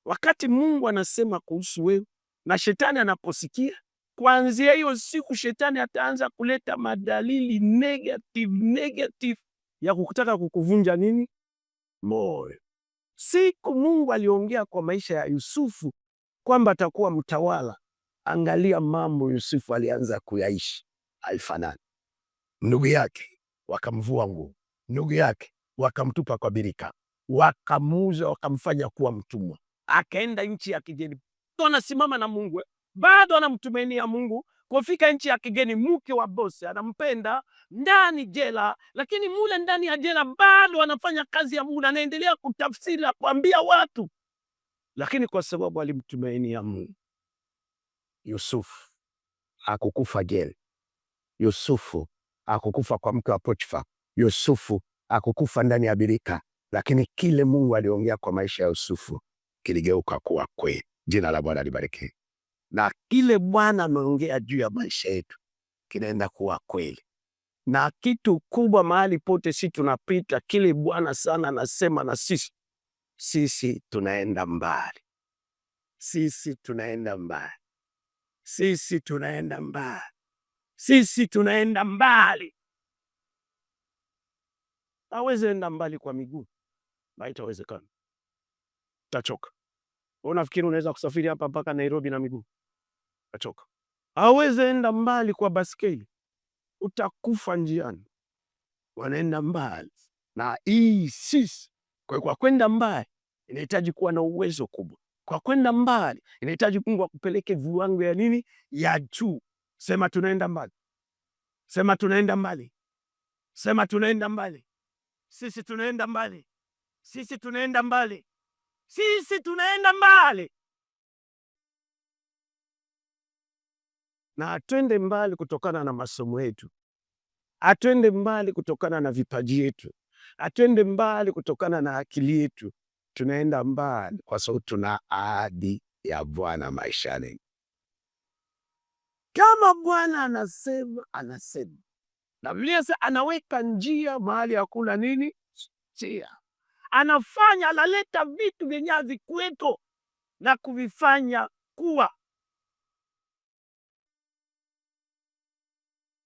wakati Mungu anasema kuhusu wewe, na shetani anaposikia, kuanzia hiyo siku shetani ataanza kuleta madalili negative ya kukutaka kukuvunja nini? Moyo. Siku Mungu aliongea kwa maisha ya Yusufu kwamba atakuwa mtawala, angalia mambo Yusufu alianza kuyaishi. Alifanana. Ndugu yake wakamvua nguo, ndugu yake wakamtupa kwa birika, wakamuuza, wakamfanya kuwa mtumwa, akaenda nchi ya kigeni. Anasimama na Mungu, bado anamtumainia Mungu. Kufika nchi ya kigeni, mke wa bosi anampenda, ndani jela, lakini mule ndani ya jela bado anafanya kazi ya Mungu, anaendelea kutafsiri na kuambia watu. Lakini kwa sababu alimtumainia Mungu, Yusufu hakukufa jela. Yusufu hakukufa kwa mke wa Potifa. Yusufu hakukufa ndani ya birika, lakini kile Mungu aliongea kwa maisha ya Yusufu kiligeuka kuwa kweli. Jina la Bwana libarikiwe. Na kile Bwana ameongea juu ya maisha yetu kinaenda kuwa kweli. Na kitu kubwa mahali pote si tunapita, kile Bwana sana anasema na sisi tunaenda mbali. Sisi tunaenda mbali. Sisi tunaenda mbali. Sisi tunaenda mbali. Hawezi enda mbali kwa miguu. Haitawezekana. Utachoka. Unafikiri unaweza kusafiri hapa mpaka Nairobi na miguu? Utachoka. Hawezi enda mbali kwa baskeli. Utakufa njiani. Wanaenda mbali. Na hii sisi kwa kwenda mbali inahitaji kuwa na uwezo kubwa. Kwa kwenda mbali inahitaji Mungu akupeleke viwango ya nini? Ya juu. Sema tunaenda mbali. Sema tunaenda mbali. Sema tunaenda mbali. Sisi tunaenda mbali. Sisi tunaenda mbali. Sisi tunaenda mbali. Na atwende mbali kutokana na masomo yetu. Atwende mbali kutokana na vipaji yetu. Atwende mbali kutokana na akili yetu. Tunaenda mbali kwa sababu tuna ahadi ya Bwana maishani. Kama Bwana anasema. Na Biblia inasema anaweka njia mahali ya kula nini? Njia. Anafanya, analeta vitu vyenye havikuwepo na kuvifanya kuwa.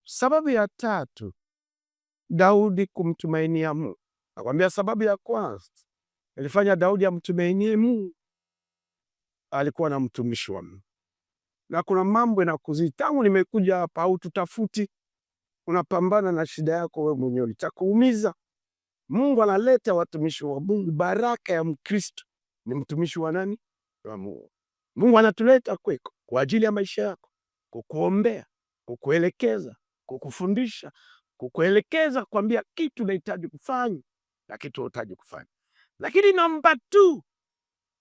Sababu ya tatu, Daudi kumtumainia Mungu. Nakwambia sababu ya kwanza ilifanya Daudi amtumainie Mungu. Alikuwa na mtumishi wa Mungu. Na kuna mambo yanakuzidi. Tangu nimekuja hapa au tutafuti, unapambana na shida yako wewe mwenyewe, itakuumiza. Mungu analeta watumishi wa Mungu. Baraka ya Mkristo ni mtumishi wa nani? Wa Mungu. Mungu anatuleta kwako kwa ajili ya maisha yako, kukuombea, kukuelekeza, kukufundisha, kukuelekeza, kwambia kitu unahitaji kufanya na kitu unahitaji kufanya. Lakini namba 2,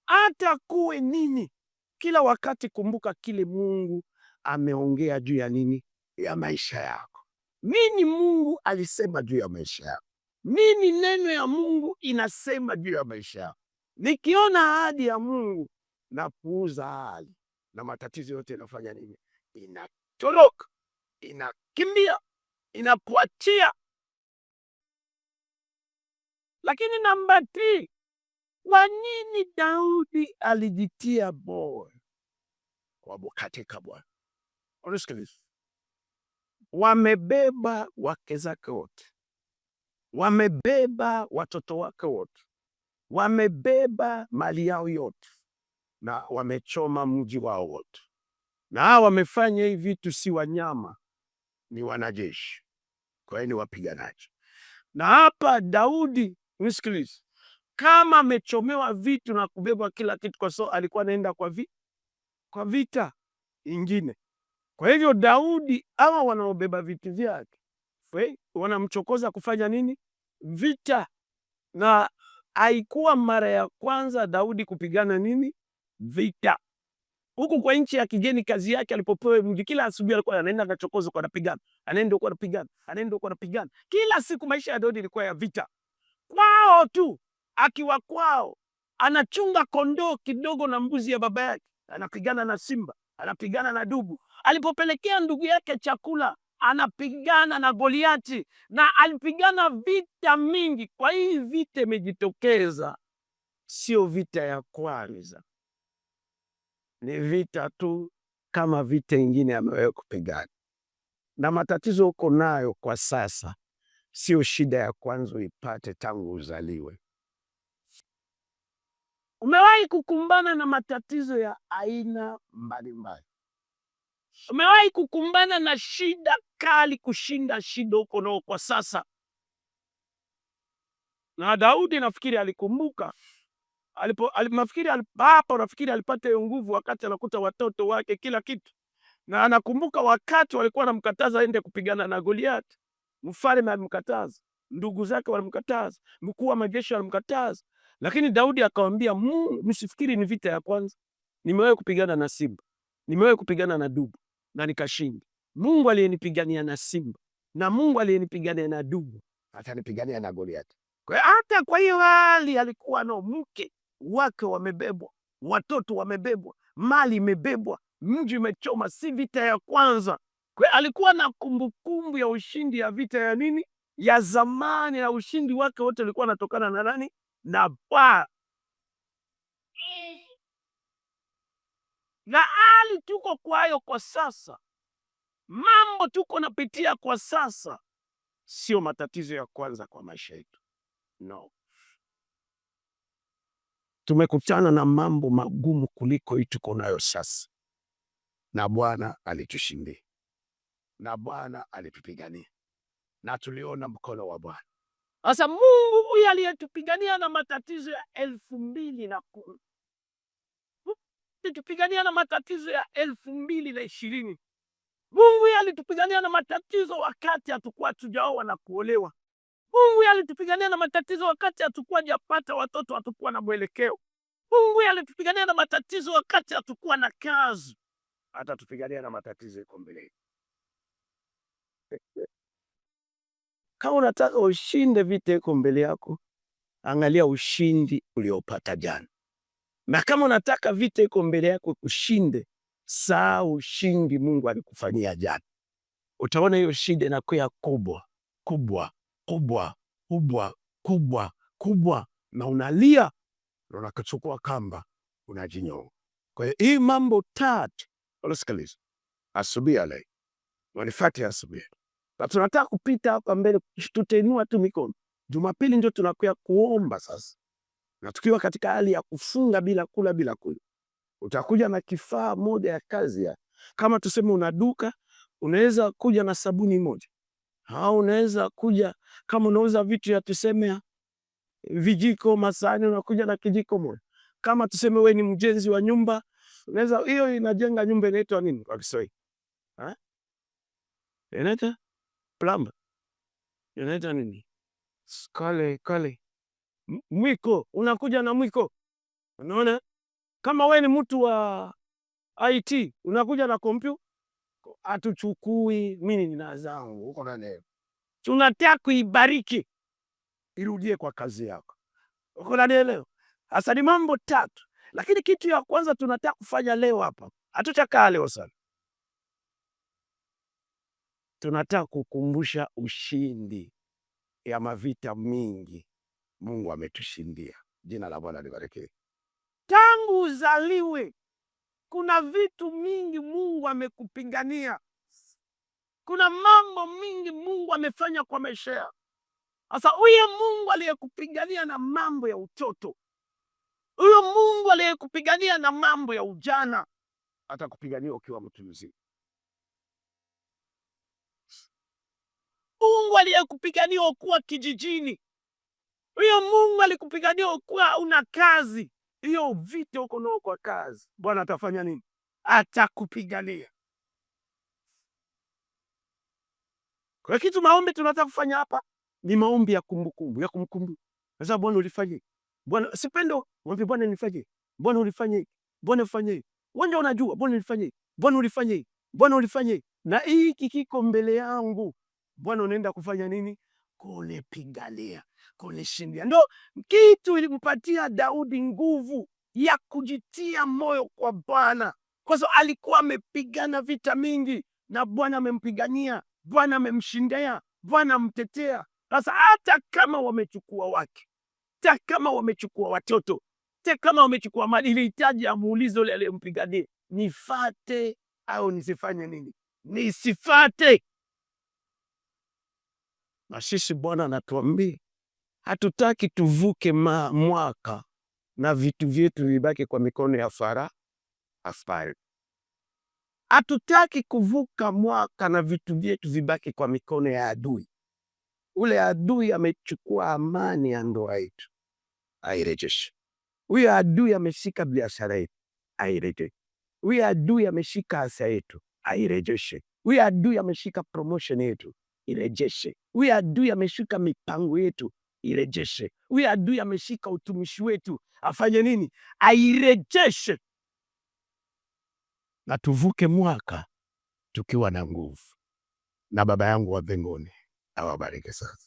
hata kuwe nini, kila wakati kumbuka kile Mungu ameongea juu ya nini? Ya maisha yako. Nini Mungu alisema juu ya maisha yako? Nini neno ya Mungu inasema juu ya maisha yako? Nikiona ahadi ya Mungu na puuza ahadi, na matatizo yote inafanya nini? Inatoroka, inakimbia, inakuachia. Lakini namba 3, kwa nini Daudi alijitia moyo? Katika Bwana. Unasikiliza? Wamebeba wake zake wote, wamebeba watoto wake wote, wamebeba mali yao yote, na wamechoma mji wao wote. Na wamefanya hivi vitu, si wanyama, ni wanajeshi. Kwa hiyo ni wapiganaji. Na hapa Daudi, unasikiliza, kama amechomewa vitu na kubeba kila kitu, kwa sababu alikuwa anaenda kwa vita ingine. Kwa hivyo Daudi, hawa wanaobeba vitu vyake wanamchokoza kufanya nini? Vita. Na haikuwa mara ya kwanza Daudi kupigana nini? Vita. Huku kwa nchi ya kigeni, kazi yake alipopewa mji, kila asubuhi alikuwa anaenda anachokoza, kwa anapigana, anaenda kwa anapigana, anaenda kwa anapigana. Kila siku maisha ya Daudi ilikuwa ya vita. Kwao tu, akiwa kwao, anachunga kondoo kidogo na mbuzi ya baba yake, anapigana na simba, anapigana na dubu. Alipopelekea ndugu yake chakula, anapigana na Goliati, na alipigana vita mingi. Kwa hii vita imejitokeza, sio vita ya kwanza, ni vita tu kama vita ingine amewahi kupigana. Na matatizo uko nayo kwa sasa sio shida ya kwanza uipate tangu uzaliwe. Umewahi kukumbana na matatizo ya aina mbalimbali. Umewahi kukumbana na shida kali kushinda shida uko nao kwa sasa. Na Daudi nafikiri alikumbuka, nafikiri alipata hiyo nguvu wakati anakuta watoto wake kila kitu. Na anakumbuka wakati walikuwa wanamkataza aende kupigana na Goliath. Mfalme alimkataza, ndugu zake walimkataza, mkuu wa majeshi alimkataza. Lakini Daudi akamwambia Mungu, msifikiri ni vita ya kwanza. Nimewahi kupigana na simba, nimewahi kupigana na dubu na nikashinda. Mungu aliyenipigania na simba na Mungu aliyenipigania na ndugu atanipigania na Goliathi. Kwa hata kwa hiyo hali alikuwa na mke wake wamebebwa, watoto wamebebwa, mali imebebwa, mji umechoma, si vita ya kwanza. Kwa alikuwa na kumbukumbu ya ushindi ya vita ya nini? Ya zamani, na ushindi wake wote ulikuwa unatokana na nani? Na Bwana. Na hali tuko kwayo kwa sasa, mambo tuko napitia kwa sasa, sio matatizo ya kwanza kwa maisha yetu. No. Tumekutana na mambo magumu kuliko hii tuko nayo sasa, na Bwana alitushindia, na Bwana alitupigania, na tuliona mkono wa Bwana. Sasa Mungu huyu aliyetupigania na matatizo ya 2010, alitupigania na matatizo ya 2020. Mungu huyu alitupigania na matatizo wakati hatukuwa tujaoa na kuolewa. Mungu huyu alitupigania na matatizo wakati hatukuwa japata watoto, hatukuwa na mwelekeo. Mungu huyu alitupigania na matatizo wakati hatukuwa na kazi. Hata tupigania na matatizo iko mbele. Kama unataka ushinde vita iko mbele yako, angalia ushindi uliopata jana. Na kama unataka vita iko mbele yako ushinde, sahau ushindi Mungu alikufanyia jana. Utaona hiyo shida inakuwa kubwa kubwa kubwa kubwa kubwa kubwa, na unalia na unachukua kamba unajinyoa. Kwa hiyo hii mambo tatu unasikiliza asubuhi ya leo, wanifuate asubuhi. Na tunataka kupita hapa mbele, tutainua tu mikono. Jumapili ndio tunakuja kuomba sasa. Na tukiwa katika hali ya kufunga bila kula bila kunywa. Utakuja na kifaa moja ya kazi ya. Kama tuseme una duka, unaweza kuja na sabuni moja. Au unaweza kuja kama unauza vitu ya tuseme vijiko, masahani, unakuja na kijiko moja. Kama tuseme wewe ni mjenzi wa nyumba, unaweza, hiyo inajenga nyumba inaitwa nini kwa Kiswahili? Inaitwa plumber. Inaitwa nini? Kale. Mwiko, unakuja na mwiko. Unaona? Kama wewe ni mtu wa IT, unakuja na kompyuta. Atuchukui mimi nina zangu huko na leo. Tunataka kuibariki irudie kwa kazi yako. Uko na leo. Hasa ni mambo tatu. Lakini kitu ya kwanza tunataka kufanya leo hapa. Hatutakaa leo sana. Tunataka kukumbusha ushindi ya mavita mingi Mungu ametushindia. Jina la Bwana libarikiwe. Tangu uzaliwe kuna vitu mingi Mungu amekupigania. Kuna mambo mingi Mungu amefanya kwa maisha yako. Sasa huyo Mungu aliyekupigania na mambo ya utoto, huyo Mungu aliyekupigania na mambo ya ujana, atakupigania ukiwa mtu mzima. Mungu aliyekupigania ukiwa kijijini, huyo Mungu alikupigania ukiwa una kazi. Hiyo vita uko nao kwa kazi, Bwana atafanya nini? Atakupigania. Kwa kitu maombi tunataka kufanya hapa ni maombi ya kumbukumbu, ya kumkumbuka. Sasa Bwana ulifanye. Bwana sipendo, mwambie Bwana nifanye. Bwana ulifanye. Bwana ufanye. Wewe unajua Bwana ulifanye. Bwana ulifanye. Bwana ulifanye. Na hiki kiko mbele yangu. Bwana unaenda kufanya nini? Kunipigania, kunishindia. Ndio kitu ilimpatia Daudi nguvu ya kujitia moyo kwa Bwana. Kwa sababu alikuwa amepigana vita mingi na Bwana amempigania, Bwana amemshindia, Bwana amtetea. Sasa hata kama wamechukua wake, hata kama wamechukua watoto, hata kama wamechukua mali, ilihitaji amuulize yule aliyempigania, nifate au nisifanye nini? Nisifate. Na sisi Bwana anatuambia hatutaki tuvuke mwaka na vitu vyetu vibaki kwa mikono ya Farao. Hatutaki kuvuka mwaka na vitu vyetu vibaki kwa mikono ya adui. Ule adui amechukua amani ya ndoa yetu, airejeshe. Huyo adui ameshika biashara yetu, airejeshe. Huyo adui ameshika afya yetu, airejeshe. Huyo adui ameshika promotion yetu, irejeshe. Huyo adui ameshika mipango yetu, irejeshe. Huyo adui ameshika utumishi wetu, afanye nini? Airejeshe. Na tuvuke mwaka tukiwa na nguvu. na Baba yangu wa mbinguni awabariki sana.